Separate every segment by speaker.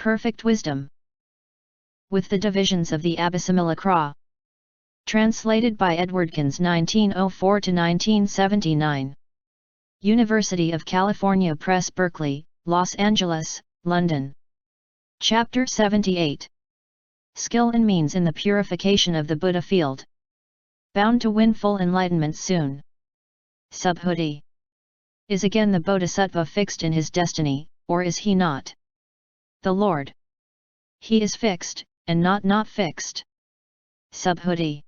Speaker 1: Perfect wisdom. With the divisions of the Abhisamayālaṃkāra. Translated by EdwardConze 1904–1979. University of California Press, Berkeley, Los Angeles, London. Chapter 78. Skill and Means in the Purification of the Buddha Field. Bound to win full enlightenment soon. Subhuti. Is again the bodhisattva fixed in his destiny, or is he not? The Lord. He is fixed, and not fixed. Subhuti.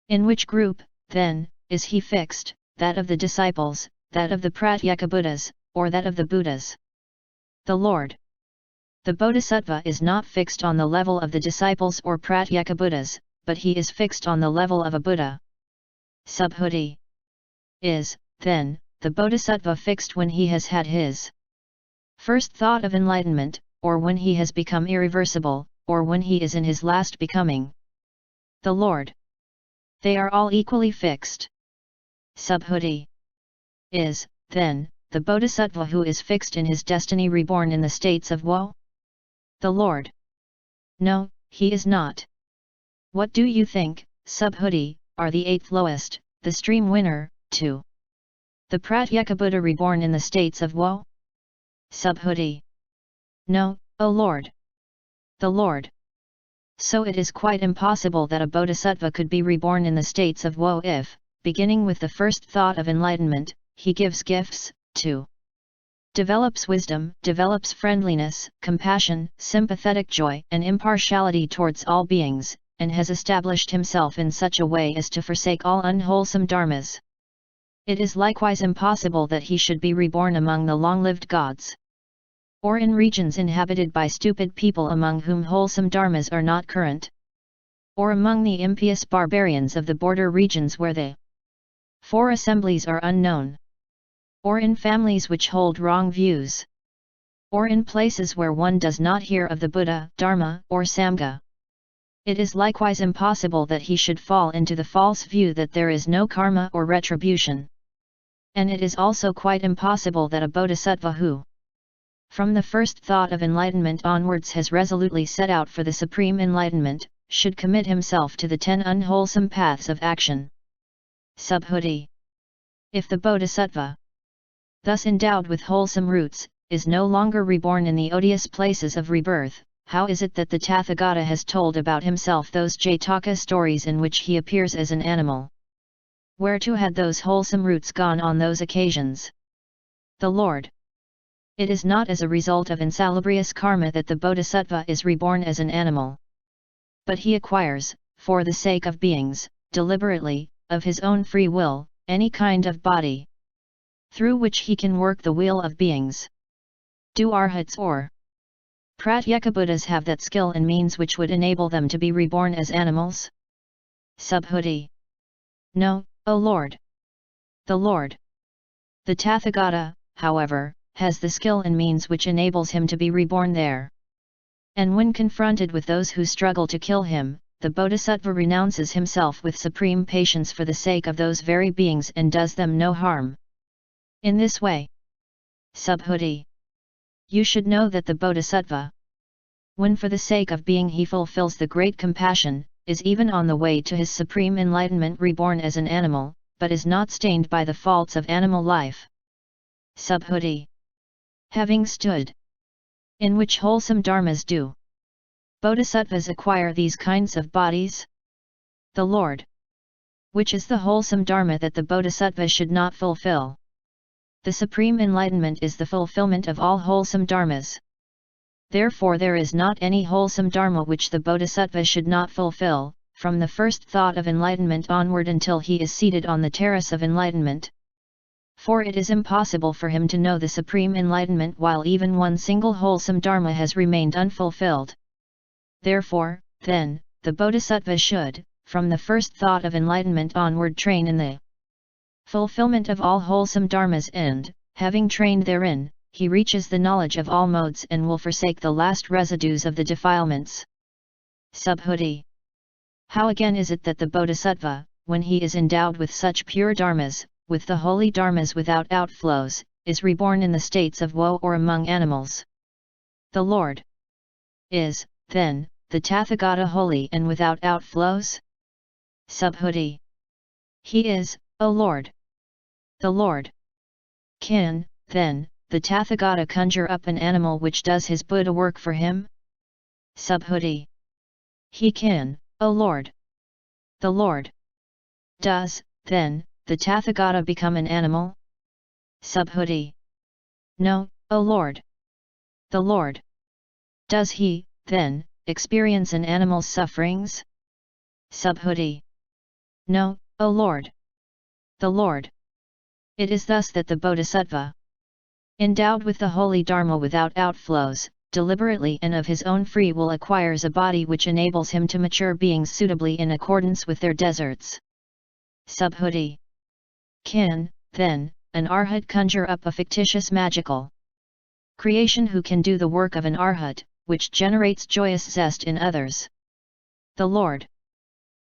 Speaker 1: In which group, then, is he fixed, that of the disciples, that of the pratyekabuddhas, or that of the Buddhas? The Lord. The bodhisattva is not fixed on the level of the disciples or pratyekabuddhas, but he is fixed on the level of a Buddha. Subhuti. Is, then, the bodhisattva fixed when he has had his first thought of enlightenment, or when he has become irreversible, or when he is in his last becoming? The Lord. They are all equally fixed. Subhuti. Is, then, the bodhisattva who is fixed in his destiny reborn in the states of woe? The Lord. No, he is not. What do you think, Subhuti, are the eighth lowest, the stream winner, too? The pratyekabuddha reborn in the states of woe? Subhuti. No, O Lord. The Lord. So it is quite impossible that a bodhisattva could be reborn in the states of woe if, beginning with the first thought of enlightenment, he gives gifts, too. Develops wisdom, develops friendliness, compassion, sympathetic joy, and impartiality towards all beings, and has established himself in such a way as to forsake all unwholesome dharmas. It is likewise impossible that he should be reborn among the long-lived gods, or in regions inhabited by stupid people among whom wholesome dharmas are not current, or among the impious barbarians of the border regions where the four assemblies are unknown, or in families which hold wrong views, or in places where one does not hear of the Buddha, Dharma, or Sangha. It is likewise impossible that he should fall into the false view that there is no karma or retribution. And it is also quite impossible that a bodhisattva who, from the first thought of enlightenment onwards has resolutely set out for the supreme enlightenment, should commit himself to the 10 unwholesome paths of action. Subhuti. If the bodhisattva, thus endowed with wholesome roots, is no longer reborn in the odious places of rebirth, how is it that the Tathagata has told about himself those Jataka stories in which he appears as an animal? Whereto had those wholesome roots gone on those occasions? The Lord. It is not as a result of insalubrious karma that the bodhisattva is reborn as an animal. But he acquires, for the sake of beings, deliberately, of his own free will, any kind of body, through which he can work the wheel of beings. Do arhats or pratyekabuddhas have that skill and means which would enable them to be reborn as animals? Subhuti. No, O Lord. The Lord. The Tathagata, however, has the skill and means which enables him to be reborn there. And when confronted with those who struggle to kill him, the bodhisattva renounces himself with supreme patience for the sake of those very beings and does them no harm. In this way, Subhuti, you should know that the bodhisattva, when for the sake of being he fulfills the great compassion, is even on the way to his supreme enlightenment reborn as an animal, but is not stained by the faults of animal life. Subhuti. Having stood, in which wholesome dharmas do bodhisattvas acquire these kinds of bodies? The Lord. Which is the wholesome dharma that the bodhisattva should not fulfill? The supreme enlightenment is the fulfillment of all wholesome dharmas. Therefore there is not any wholesome dharma which the bodhisattva should not fulfill, from the first thought of enlightenment onward until he is seated on the terrace of enlightenment. For it is impossible for him to know the supreme enlightenment while even one single wholesome dharma has remained unfulfilled. Therefore, then, the bodhisattva should, from the first thought of enlightenment onward train in the fulfillment of all wholesome dharmas and, having trained therein, he reaches the knowledge of all modes and will forsake the last residues of the defilements. Subhuti. How again is it that the bodhisattva, when he is endowed with such pure dharmas, with the holy dharmas without outflows, is reborn in the states of woe or among animals? The Lord. is, then, the Tathagata holy and without outflows? Subhuti. He is, O Lord. The Lord. Can, then, the Tathagata conjure up an animal which does his Buddha work for him? Subhuti. He can, O Lord. The Lord. Does, then, the Tathagata become an animal? Subhuti. No, O Lord. The Lord. Does he, then, experience an animal's sufferings? Subhuti. No, O Lord. The Lord. It is thus that the bodhisattva, endowed with the holy Dharma without outflows, deliberately and of his own free will acquires a body which enables him to mature beings suitably in accordance with their deserts. Subhuti. Can, then, an arhat conjure up a fictitious magical creation who can do the work of an arhat, which generates joyous zest in others? The Lord.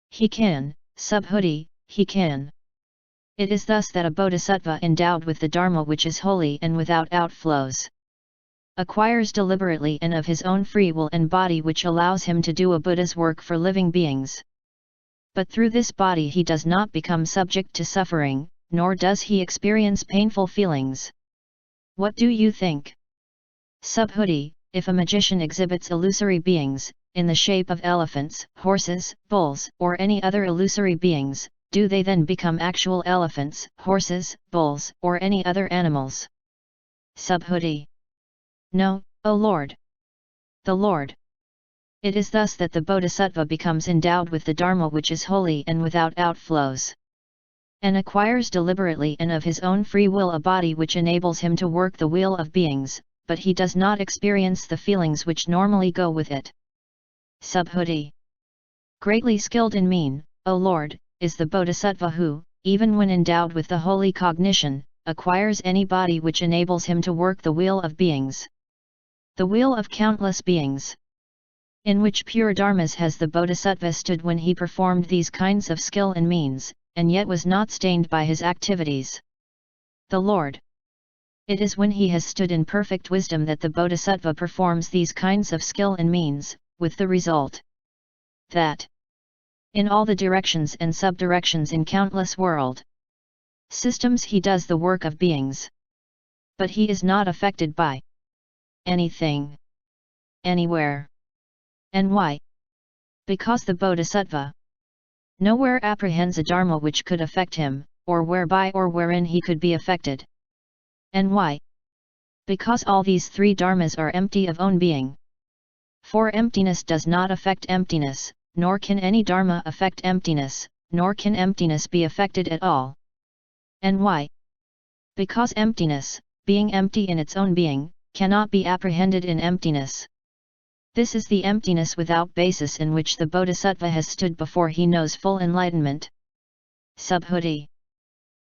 Speaker 1: He can, Subhuti, he can. It is thus that a bodhisattva endowed with the Dharma which is holy and without outflows, acquires deliberately and of his own free will an body which allows him to do a Buddha's work for living beings. But through this body he does not become subject to suffering, nor does he experience painful feelings. What do you think? Subhuti, if a magician exhibits illusory beings, in the shape of elephants, horses, bulls, or any other illusory beings, do they then become actual elephants, horses, bulls, or any other animals? Subhuti. No, O Lord. The Lord. It is thus that the bodhisattva becomes endowed with the Dharma which is holy and without outflows, and acquires deliberately and of his own free will a body which enables him to work the wheel of beings, but he does not experience the feelings which normally go with it. Subhuti. Greatly skilled in mean, O Lord, is the bodhisattva who, even when endowed with the holy cognition, acquires any body which enables him to work the wheel of beings. The wheel of countless beings. In which pure dharmas has the bodhisattva stood when he performed these kinds of skill and means, and yet was not stained by his activities. The Lord. It is when he has stood in perfect wisdom that the bodhisattva performs these kinds of skill and means, with the result that in all the directions and subdirections in countless world systems he does the work of beings. But he is not affected by anything, anywhere. And why? Because the bodhisattva nowhere apprehends a dharma which could affect him, or whereby or wherein he could be affected. And why? Because all these three dharmas are empty of own being. For emptiness does not affect emptiness, nor can any dharma affect emptiness, nor can emptiness be affected at all. And why? Because emptiness, being empty in its own being, cannot be apprehended in emptiness. This is the emptiness without basis in which the bodhisattva has stood before he knows full enlightenment. Subhuti.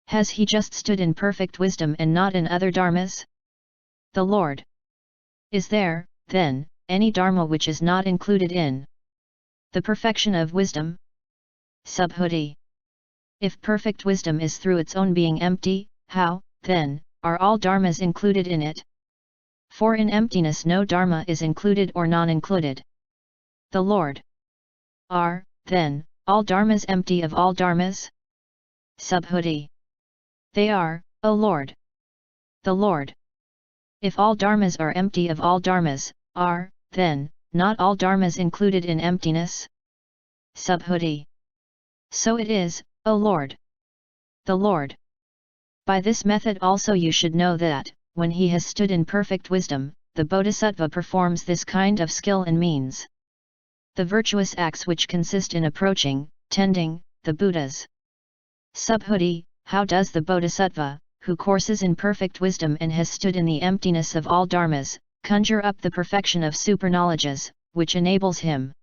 Speaker 1: Has he just stood in perfect wisdom and not in other dharmas? The Lord. Is there, then, any dharma which is not included in the perfection of wisdom? Subhuti. If perfect wisdom is through its own being empty, how, then, are all dharmas included in it? For in emptiness no dharma is included or non-included. The Lord. Are, then, all dharmas empty of all dharmas? Subhuti. They are, O Lord. The Lord. If all dharmas are empty of all dharmas, are, then, not all dharmas included in emptiness? Subhuti. So it is, O Lord. The Lord. By this method also you should know that, when he has stood in perfect wisdom, the bodhisattva performs this kind of skill and means. The virtuous acts which consist in approaching, tending, the Buddhas. Subhuti, how does the bodhisattva, who courses in perfect wisdom and has stood in the emptiness of all dharmas, conjure up the perfection of superknowledges, which enables him